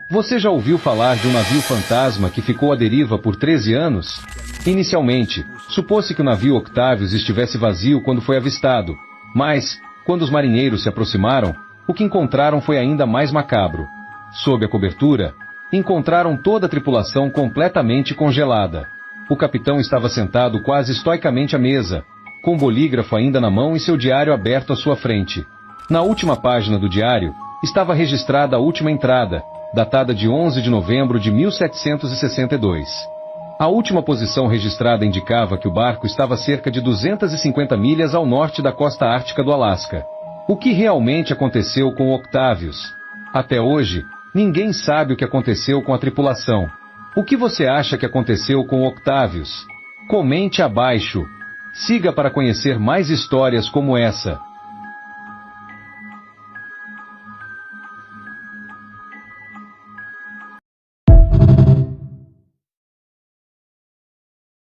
Você já ouviu falar de um navio fantasma que ficou à deriva por 13 anos? Inicialmente, supôs-se que o navio Octavius estivesse vazio quando foi avistado, mas, quando os marinheiros se aproximaram, o que encontraram foi ainda mais macabro. Sob a cobertura, encontraram toda a tripulação completamente congelada. O capitão estava sentado quase estoicamente à mesa, com o bolígrafo ainda na mão e seu diário aberto à sua frente. Na última página do diário, estava registrada a última entrada, datada de 11 de novembro de 1762. A última posição registrada indicava que o barco estava a cerca de 250 milhas ao norte da costa ártica do Alasca. O que realmente aconteceu com o Octavius? Até hoje, ninguém sabe o que aconteceu com a tripulação. O que você acha que aconteceu com o Octavius? Comente abaixo. Siga para conhecer mais histórias como essa.